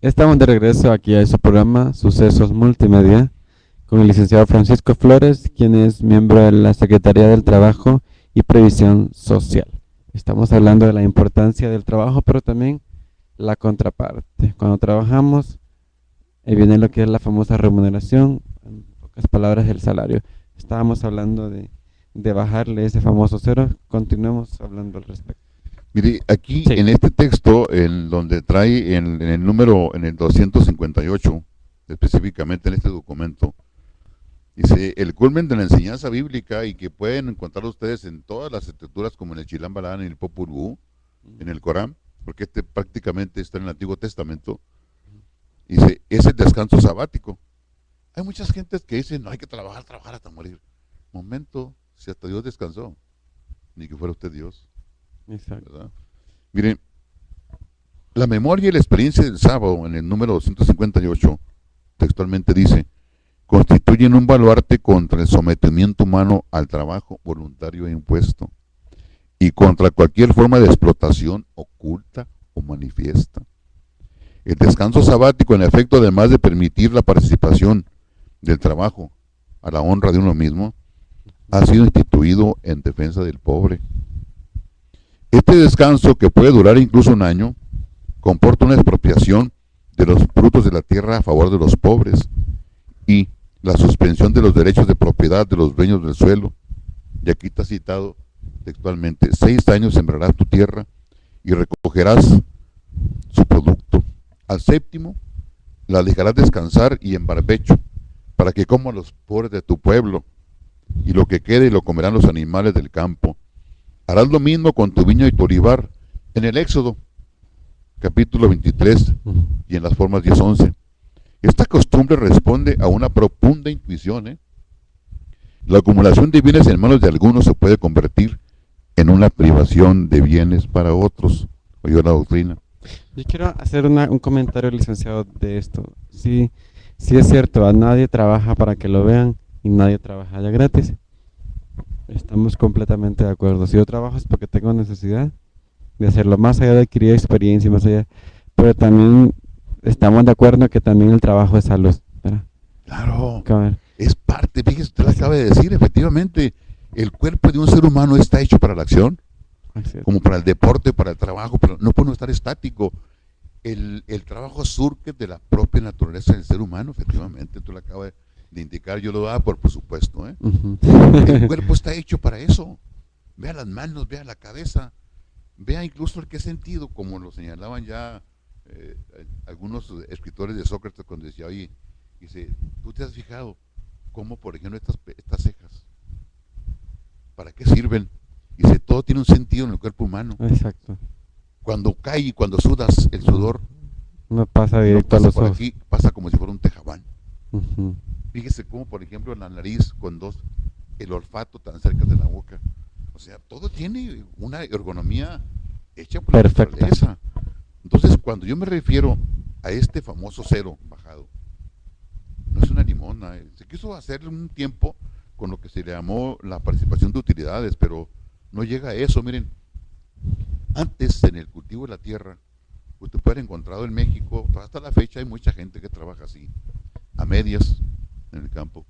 Estamos de regreso aquí a su programa Sucesos Multimedia con el licenciado Francisco Flores, quien es miembro de la Secretaría del Trabajo y Previsión Social. Estamos hablando de la importancia del trabajo, pero también la contraparte. Cuando trabajamos, viene lo que es la famosa remuneración, en pocas palabras, el salario. Estábamos hablando de bajarle ese famoso cero. Continuemos hablando al respecto. Mire, aquí Sí. en este texto, en donde trae en el número, en el 258, específicamente en este documento, dice, el culmen de la enseñanza bíblica y que pueden encontrar ustedes en todas las escrituras como en el Chilam Balán, en el Popol Vuh, en el Corán, porque este prácticamente está en el Antiguo Testamento, dice, es el descanso sabático. Hay muchas gentes que dicen, no hay que trabajar, trabajar hasta morir. Momento, si hasta Dios descansó, ni que fuera usted Dios, Exacto. ¿verdad? Miren, la memoria y la experiencia del sábado, en el número 258, textualmente dice, constituyen un baluarte contra el sometimiento humano al trabajo voluntario e impuesto y contra cualquier forma de explotación oculta o manifiesta. El descanso sabático, en efecto, además de permitir la participación del trabajo a la honra de uno mismo, ha sido instituido en defensa del pobre. Este descanso, que puede durar incluso un año, comporta una expropiación de los frutos de la tierra a favor de los pobres y la suspensión de los derechos de propiedad de los dueños del suelo. Y aquí está citado textualmente, 6 años sembrarás tu tierra y recogerás su producto. Al séptimo la dejarás descansar y en barbecho, para que coman los pobres de tu pueblo, y lo que quede lo comerán los animales del campo. Harás lo mismo con tu viña y tu olivar, en el Éxodo, capítulo 23, y en las formas 10-11. Esta costumbre responde a una profunda intuición. La acumulación de bienes en manos de algunos se puede convertir en una privación de bienes para otros. Oyó la doctrina. Yo quiero hacer un comentario, licenciado, de esto. Sí, sí es cierto, a nadie trabaja para que lo vean y nadie trabaja ya gratis. Estamos completamente de acuerdo. Si yo trabajo es porque tengo necesidad de hacerlo, más allá de adquirir experiencia, más allá. Pero también estamos de acuerdo que también el trabajo es salud. ¿Verdad? Claro, Caber. es parte, fíjese, usted lo Sí, acaba de decir, efectivamente, el cuerpo de un ser humano está hecho para la acción, así es. como para el deporte, para el trabajo, pero no puede estar estático. El trabajo surge de la propia naturaleza del ser humano, efectivamente, tú lo acabas de indicar, yo lo daba por supuesto. Ujú. El cuerpo está hecho para eso. Vea las manos, vea la cabeza, vea incluso el que sentido, como lo señalaban ya eh, algunos escritores de Sócrates cuando decía, oye, dice, ¿tú te has fijado cómo, por ejemplo, estas cejas, para qué sirven? Dice, todo tiene un sentido en el cuerpo humano. Exacto. Cuando cae y cuando sudas, el sudor No pasa no directo a pasa los por ojos. aquí, pasa como si fuera un tejabán. Ujú. Fíjese cómo, por ejemplo, en la nariz, con dos, el olfato tan cerca de la boca. O sea, todo tiene una ergonomía hecha por la Perfecta. naturaleza. Entonces, cuando yo me refiero a este famoso cero bajado, no es una limona. Se quiso hacer un tiempo con lo que se le llamó la participación de utilidades, pero no llega a eso. Miren, antes en el cultivo de la tierra, usted puede haber encontrado en México, hasta la fecha hay mucha gente que trabaja así, a medias en el campo.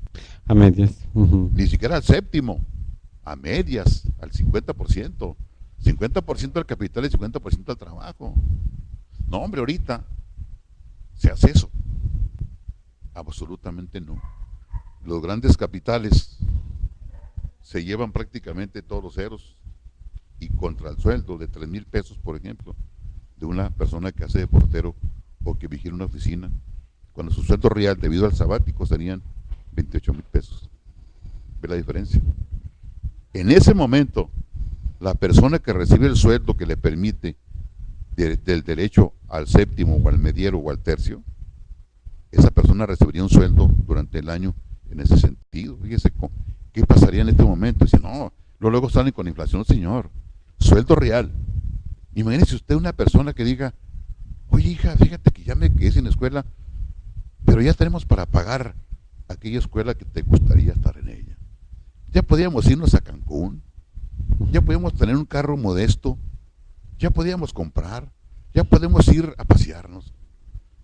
A medias. Ujú. Ni siquiera al séptimo, a medias, al 50%. 50% al capital y 50% al trabajo. No, hombre, ahorita se hace eso. Absolutamente no. Los grandes capitales se llevan prácticamente todos los ceros y contra el sueldo de 3,000 pesos, por ejemplo, de una persona que hace de portero o que vigila una oficina, cuando su sueldo real debido al sabático serían 28,000 pesos. ¿Ve la diferencia? En ese momento, la persona que recibe el sueldo que le permite del derecho al séptimo o al mediero o al tercio, esa persona recibiría un sueldo durante el año en ese sentido. Fíjese qué pasaría en este momento. Dice, no, luego salen con inflación, señor. Sueldo real. Imagínese usted una persona que diga, oye hija, fíjate que ya me quedé sin escuela, pero ya tenemos para pagar aquella escuela que te gustaría estar en ella. Ya podíamos irnos a Cancún, ya podíamos tener un carro modesto, ya podíamos comprar, ya podemos ir a pasearnos.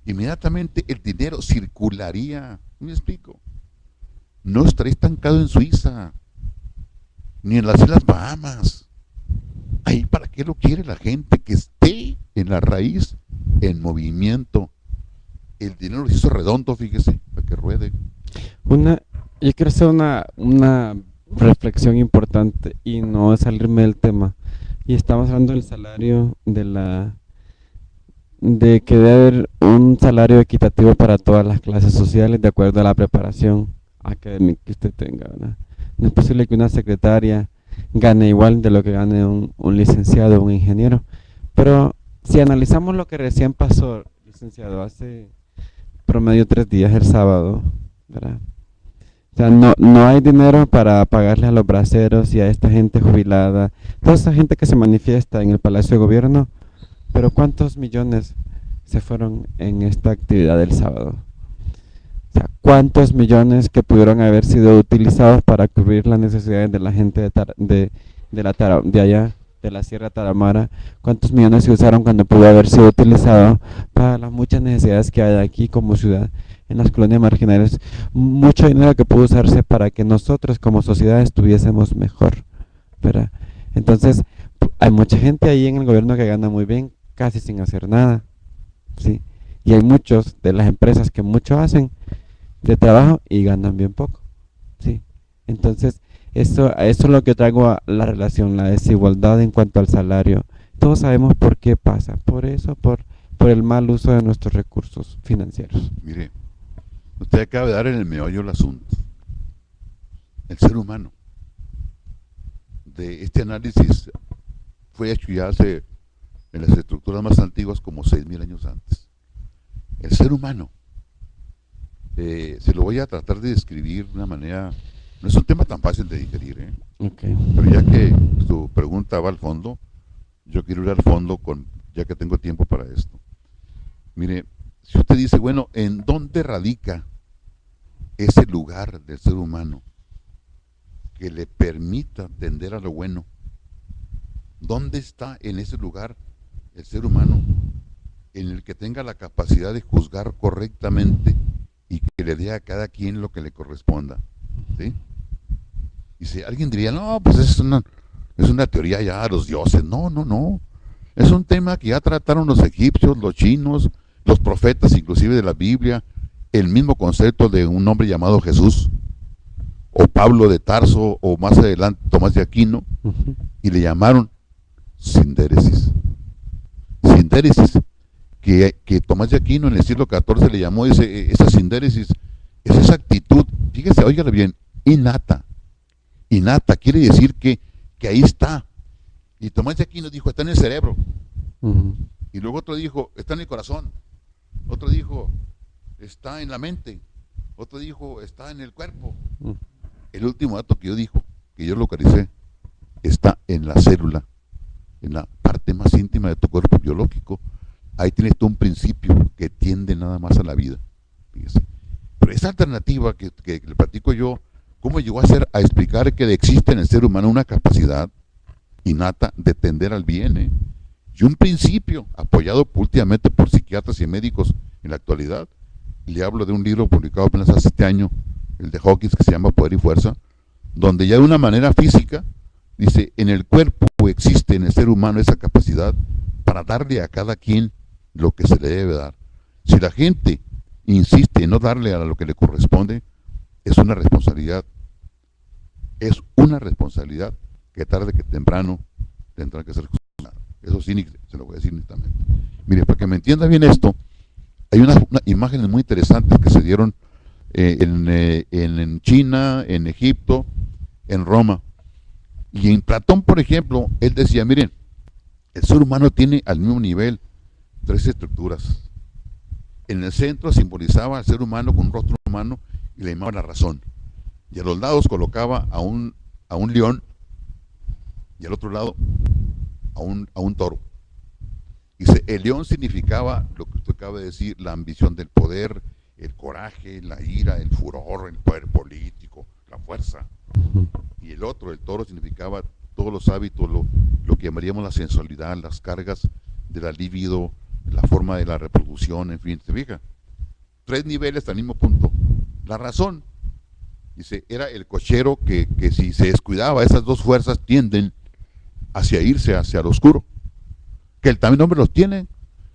inmediatamente el dinero circularía. ¿Me explico? No estaría estancado en Suiza, ni en las Islas Bahamas. Ahí para qué lo quiere la gente, que esté en la raíz, en movimiento. El dinero se hizo redondo, fíjese, para que ruede. Una, yo quiero hacer una reflexión importante y no salirme del tema. Y estamos hablando del salario de que debe haber un salario equitativo para todas las clases sociales de acuerdo a la preparación académica que usted tenga, ¿verdad? No es posible que una secretaria gane igual de lo que gane un licenciado o un ingeniero. Pero si analizamos lo que recién pasó, licenciado, hace promedio 3 días, el sábado, ¿verdad? O sea, no hay dinero para pagarle a los braceros y a esta gente jubilada, toda esa gente que se manifiesta en el Palacio de Gobierno, pero ¿cuántos millones se fueron en esta actividad del sábado? O sea, ¿cuántos millones que pudieron haber sido utilizados para cubrir las necesidades de la gente de allá, de la Sierra Tarahumara? ¿Cuántos millones se usaron cuando pudo haber sido utilizado para las muchas necesidades que hay aquí como ciudad, en las colonias marginales? Mucho dinero que pudo usarse para que nosotros como sociedad estuviésemos mejor, ¿verdad? Entonces, hay mucha gente ahí en el gobierno que gana muy bien, casi sin hacer nada, ¿sí? Y hay muchos de las empresas que mucho hacen de trabajo y ganan bien poco, ¿sí? Entonces, eso es lo que traigo a la relación, la desigualdad en cuanto al salario. Todos sabemos por qué pasa, por eso, por el mal uso de nuestros recursos financieros. Mire, usted acaba de dar en el meollo el asunto. El ser humano. De este análisis fue hecho ya hace, en las estructuras más antiguas, como 6.000 años antes. El ser humano. Se lo voy a tratar de describir de una manera. No es un tema tan fácil de digerir, ¿eh? Okay. Pero ya que su pregunta va al fondo, yo quiero ir al fondo ya que tengo tiempo para esto. Mire, si usted dice, bueno, ¿en dónde radica ese lugar del ser humano que le permita tender a lo bueno? ¿Dónde está en ese lugar el ser humano en el que tenga la capacidad de juzgar correctamente y que le dé a cada quien lo que le corresponda? ¿Sí? Y si alguien diría, no, pues es una teoría ya de los dioses. No, no, no. Es un tema que ya trataron los egipcios, los chinos, los profetas inclusive de la Biblia, el mismo concepto de un hombre llamado Jesús, o Pablo de Tarso, o más adelante Tomás de Aquino, y le llamaron sindéresis. Sindéresis, que Tomás de Aquino en el siglo XIV le llamó esa sindéresis, es esa actitud, fíjese, óigale bien, innata. Innata quiere decir que ahí está. Y Tomás de Aquino dijo, está en el cerebro. Y luego otro dijo, está en el corazón. Otro dijo, está en la mente. Otro dijo, está en el cuerpo. El último dato que yo localicé, está en la célula, en la parte más íntima de tu cuerpo biológico. Ahí tienes tú un principio que tiende nada más a la vida. Fíjese. Pero esa alternativa que le platico yo, ¿cómo llegó a explicar que existe en el ser humano una capacidad innata de tender al bien? Y un principio apoyado últimamente por psiquiatras y médicos en la actualidad. Le hablo de un libro publicado apenas hace este año, el de Hawkins, que se llama Poder y Fuerza, donde ya de una manera física dice, en el cuerpo existe en el ser humano esa capacidad para darle a cada quien lo que se le debe dar. Si la gente insiste en no darle a lo que le corresponde, es una responsabilidad que tarde que temprano tendrá que ser juzgada. Eso sí, se lo voy a decir netamente. Mire, para que me entienda bien esto, hay unas imágenes muy interesantes que se dieron en China, en Egipto, en Roma. Y en Platón, por ejemplo, él decía, miren, el ser humano tiene al mismo nivel 3 estructuras. En el centro simbolizaba al ser humano con un rostro humano y le llamaba la razón. Y a los lados colocaba a un león y al otro lado a un toro. Dice, el león significaba lo que usted acaba de decir, la ambición del poder, el coraje, la ira, el furor, el poder político, la fuerza. Y el otro, el toro, significaba todos los hábitos, lo que llamaríamos la sensualidad, las cargas de la libido, la forma de la reproducción, en fin, ¿se fija? 3 niveles al mismo punto. La razón, dice, era el cochero que si se descuidaba, esas dos fuerzas tienden hacia irse hacia lo oscuro. Que el también hombre los tiene.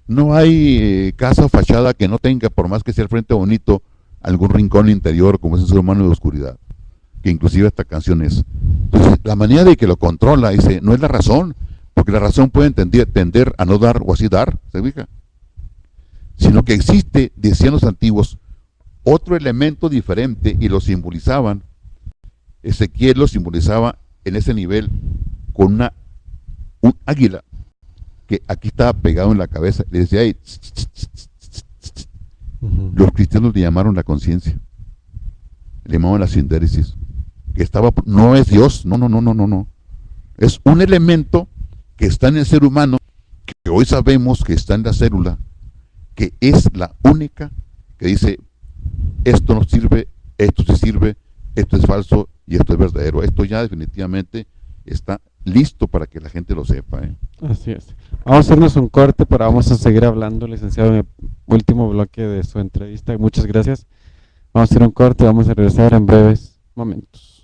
No hay casa o fachada que no tenga, por más que sea el frente bonito, algún rincón interior como es el ser humano de oscuridad. Que inclusive esta canción es. Entonces, la manera de que lo controla, dice, no es la razón, porque la razón puede tender a no dar o así dar, ¿se fija? Sino que existe, decían los antiguos, otro elemento diferente y lo simbolizaban. Ezequiel lo simbolizaba en ese nivel con un águila que aquí estaba pegado en la cabeza. Le decía, hey, los cristianos le llamaron la conciencia, le llamaban la sindéresis, que estaba, no es Dios, no. Es un elemento que está en el ser humano, que hoy sabemos que está en la célula, que es la única que dice, esto no sirve, esto sí sirve, esto es falso y esto es verdadero. Esto ya definitivamente está listo para que la gente lo sepa. Así es. Vamos a hacernos un corte, pero vamos a seguir hablando, licenciado, en el último bloque de su entrevista. Muchas gracias. Vamos a hacer un corte, vamos a regresar en breves momentos.